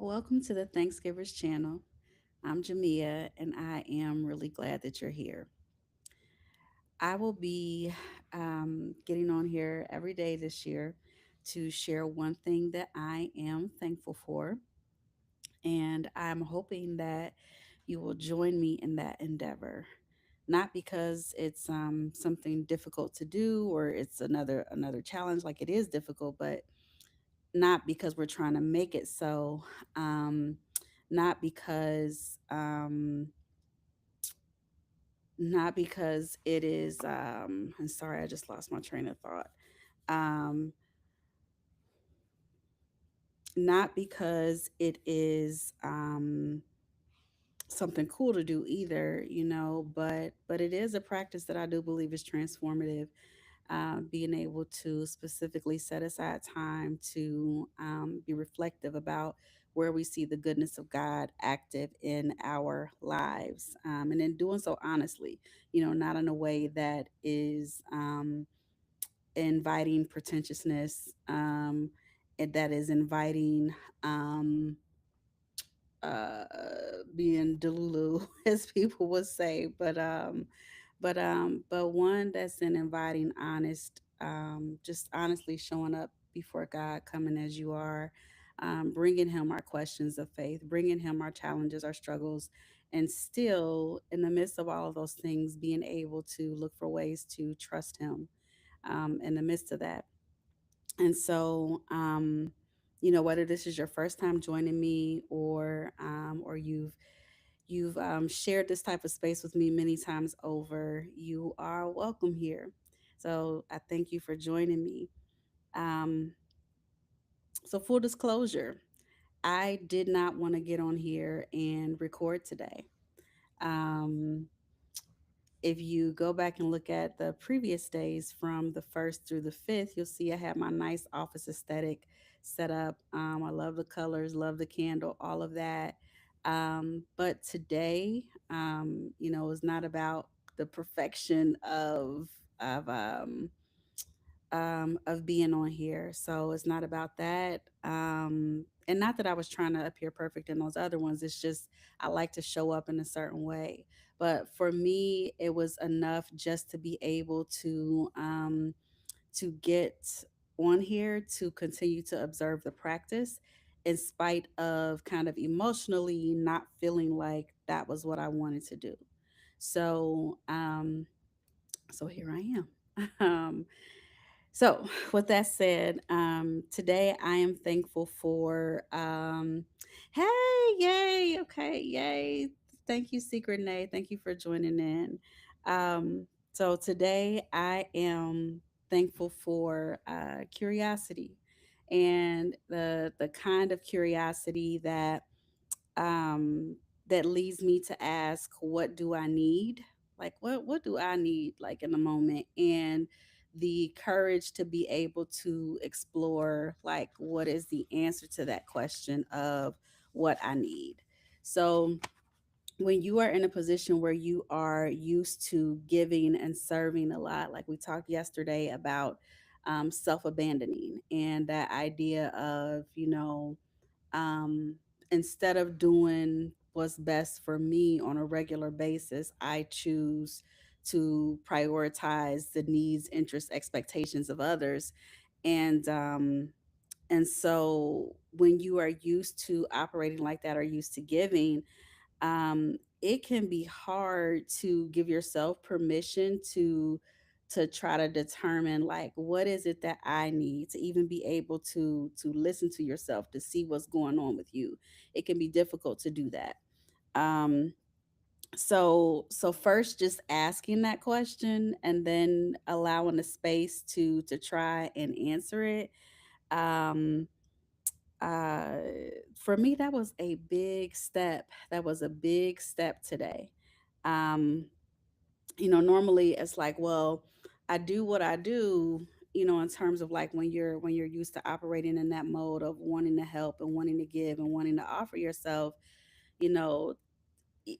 Welcome to the Thanksgivers channel. I'm Jamia, and I am really glad that you're here. I will be getting on here every day this year to share one thing that I am thankful for, and I'm hoping that you will join me in that endeavor. Not because it's something difficult to do or it's another challenge, like it is difficult, but not because we're trying to make it so. Not because not because it is I'm sorry, I just lost my train of thought. um Not because it is something cool to do either, but it is a practice that I do believe is transformative. Being able to specifically set aside time to be reflective about where we see the goodness of God active in our lives. And in doing so honestly, not in a way that is inviting pretentiousness, and that is inviting um, uh, being delulu, as people would say, but one that's an inviting, honest, just honestly showing up before God, coming as you are, bringing Him our questions of faith, bringing Him our challenges, our struggles, and still in the midst of all of those things, being able to look for ways to trust Him in the midst of that. And so, whether this is your first time joining me or you've shared this type of space with me many times over, you are welcome here. So I thank you for joining me. Um, so full disclosure, I did not want to get on here and record today. Um, if you go back and look at the previous days from the 1st through the 5th, you'll see I had my nice office aesthetic set up. I love the colors, love the candle, all of that. But today, is not about the perfection of being on here. So it's not about that. And not that I was trying to appear perfect in those other ones. It's just I like to show up in a certain way. But for me, it was enough just to be able to get on here to continue to observe the practice in spite of kind of emotionally not feeling like that was what I wanted to do. So so here I am. Um, so, with that said, today I am thankful for, hey, yay, okay, yay. Thank you, Secret Nay. Thank you for joining in. So, today I am thankful for curiosity, and the kind of curiosity um, that leads me to ask, what do I need? Like, what do I need, like in the moment? And the courage to be able to explore, like, what is the answer to that question of what I need. So, when you are in a position where you are used to giving and serving a lot, like we talked yesterday about self abandoning and that idea of, um, instead of doing what's best for me on a regular basis, I choose to prioritize the needs, interests, expectations of others. And and so when you are used to operating like that or used to giving, it can be hard to give yourself permission to try to determine, like, what is it that I need, to even be able to listen to yourself, to see what's going on with you. It can be difficult to do that. um so first, just asking that question and then allowing the space to try and answer it. um uh for me, that was a big step. That was a big step today. um Normally it's like, well, I do what I do, in terms of, like, when you're used to operating in that mode of wanting to help and wanting to give and wanting to offer yourself. you know i-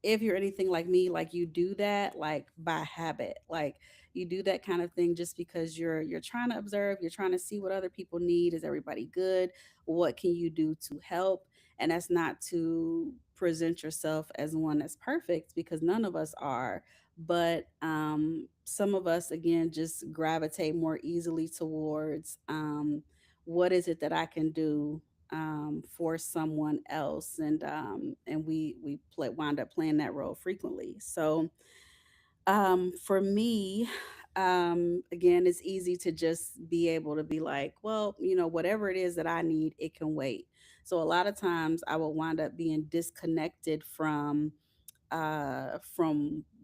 if you're anything like me, like, you do that like by habit. Like, You do that kind of thing just because you're trying to observe, you're trying to see what other people need. Is everybody good? What can you do to help? And that's not to present yourself as one that's perfect, because none of us are. But some of us, again, just gravitate more easily towards what is it that I can do for someone else, and we wind up playing that role frequently. So for me, again, it's easy to just be able to be like, well, whatever it is that I need, it can wait. So a lot of times I will wind up being disconnected from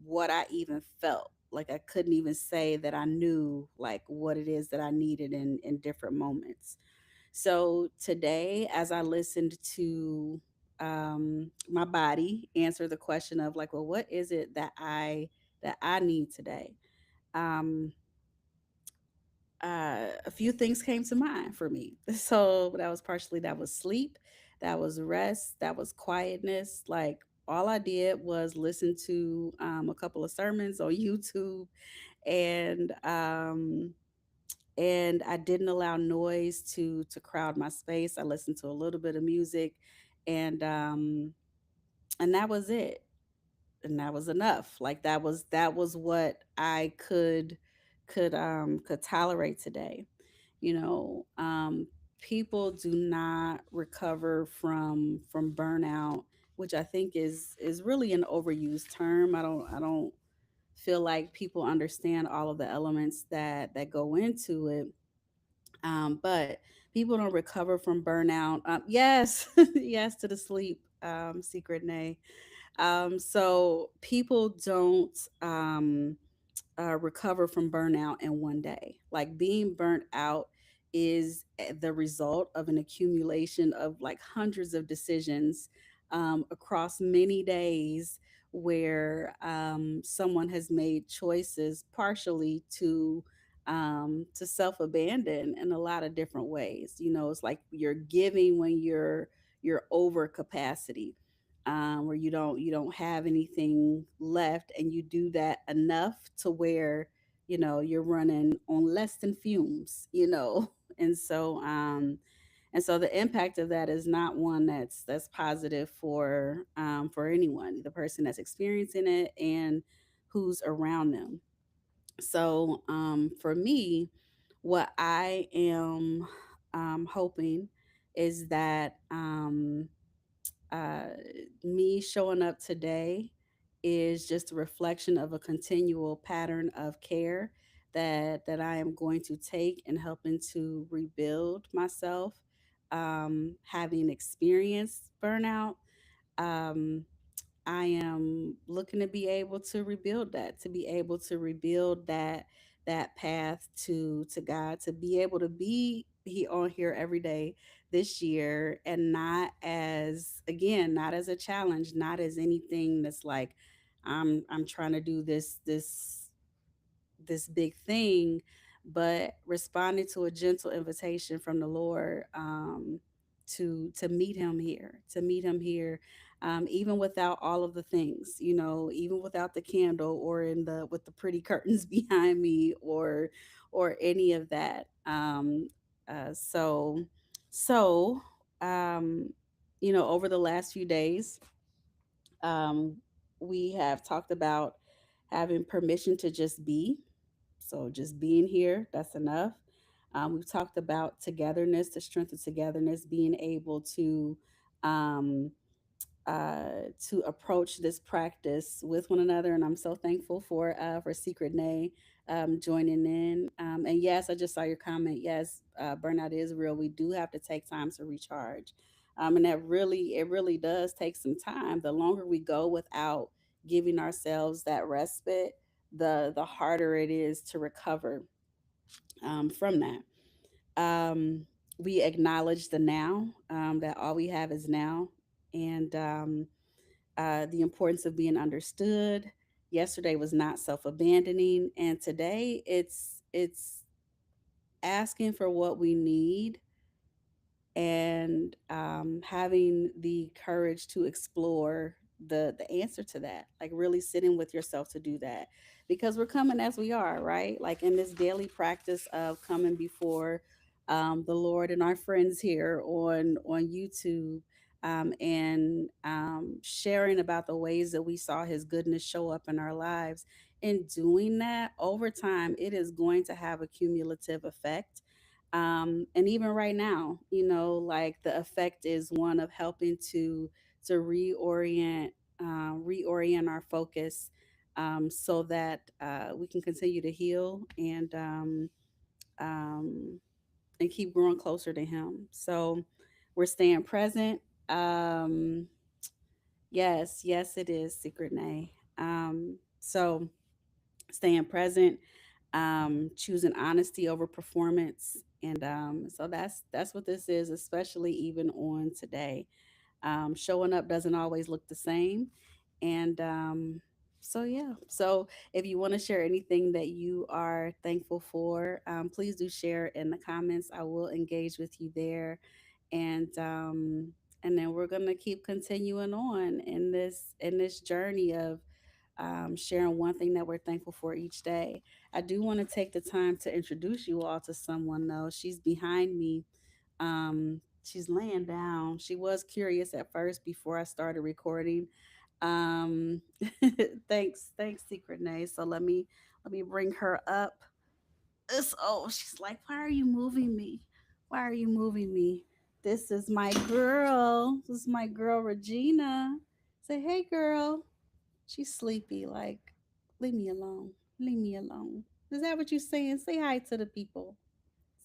what I even felt. Like I couldn't even say that I knew like what it is that I needed in different moments. So today, as I listened to my body answer the question of like, well, what is it that I need today? Um, a few things came to mind for me. So that was sleep, that was rest, that was quietness. Like all I did was listen to a couple of sermons on YouTube, and I didn't allow noise to crowd my space. I listened to a little bit of music, and that was it, and that was enough. Like that was what I could tolerate today. You know, people do not recover from burnout, which I think is really an overused term. I don't feel like people understand all of the elements that go into it. But people don't recover from burnout. Yes, yes to the sleep, secret nay. So people don't recover from burnout in one day. Like being burnt out is the result of an accumulation of like hundreds of decisions across many days, where someone has made choices partially to self abandon in a lot of different ways. It's like you're giving when you're over capacity, where you don't have anything left, and you do that enough to where you're running on less than fumes. And so the impact of that is not one that's positive for anyone, the person that's experiencing it and who's around them. So for me, what I am hoping is that uh, me showing up today is just a reflection of a continual pattern of care that I am going to take in helping to rebuild myself. Having experienced burnout, um, I am looking to be able to rebuild that, to be able to rebuild that path to God, to be able to be on here every day this year, and not as a challenge, not as anything that's like I'm trying to do this big thing, but responding to a gentle invitation from the Lord, to meet Him here, even without all of the things, even without the candle, or in the with the pretty curtains behind me, or any of that. So um, over the last few days, um, we have talked about having permission to just be, so just being here, that's enough. We've talked about togetherness, the strength of togetherness, being able um, to approach this practice with one another, and I'm so thankful for Secret Nay joining in. And yes, I just saw your comment. Yes, burnout is real. We do have to take time to recharge, and it really does take some time. The longer we go without giving ourselves that respite, the harder it is to recover from that. Um, we acknowledge the now, that all we have is now, and the importance of being understood. Yesterday was not self-abandoning, and today it's asking for what we need, and having the courage to explore the answer to that, like really sitting with yourself to do that, because we're coming as we are, right? Like in this daily practice of coming before the Lord and our friends here on YouTube, and sharing about the ways that we saw His goodness show up in our lives. In doing that over time, it is going to have a cumulative effect. And even right now, like the effect is one of helping to reorient our focus, so that we can continue to heal um, and keep growing closer to Him. So we're staying present. Um, yes, yes, it is Secret Nay. So staying present, choosing honesty over performance, and so that's what this is, especially even on today. Showing up doesn't always look the same. And so, yeah. So, if you want to share anything that you are thankful for, please do share in the comments. I will engage with you there. And then we're gonna keep continuing on in this journey of sharing one thing that we're thankful for each day. I do want to take the time to introduce you all to someone, though. She's behind me. She's laying down. She was curious at first before I started recording. Um, thanks, Secret Nay. So let me bring her up. She's like, why are you moving me? Why are you moving me? This is my girl. This is my girl Regina. Say, hey, girl. She's sleepy. Like, leave me alone. Leave me alone. Is that what you're saying? Say hi to the people.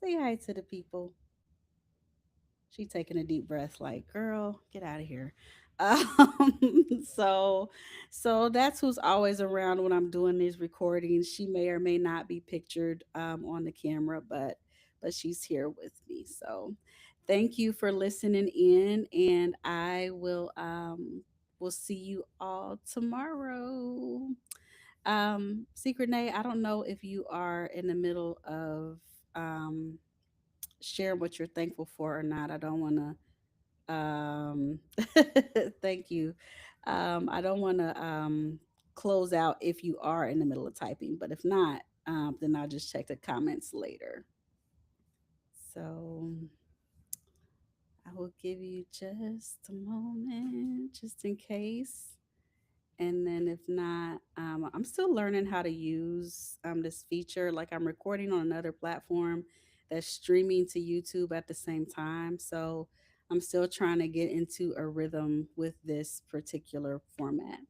Say hi to the people. She taking a deep breath, like, girl, get out of here. Um, so, so that's who's always around when I'm doing these recordings. She may or may not be pictured on the camera, but she's here with me. So, thank you for listening in, and I will see you all tomorrow. Secret Nay, I don't know if you are in the middle of um share what you're thankful for or not. I don't want to thank you. I don't want to close out if you are in the middle of typing, but if not, then I'll just check the comments later. So I will give you just a moment, just in case. And then if not, I'm still learning how to use this feature. Like I'm recording on another platform that's streaming to YouTube at the same time. So I'm still trying to get into a rhythm with this particular format.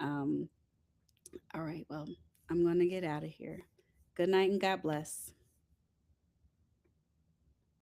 Um, all right, well, I'm going to get out of here. Good night and God bless.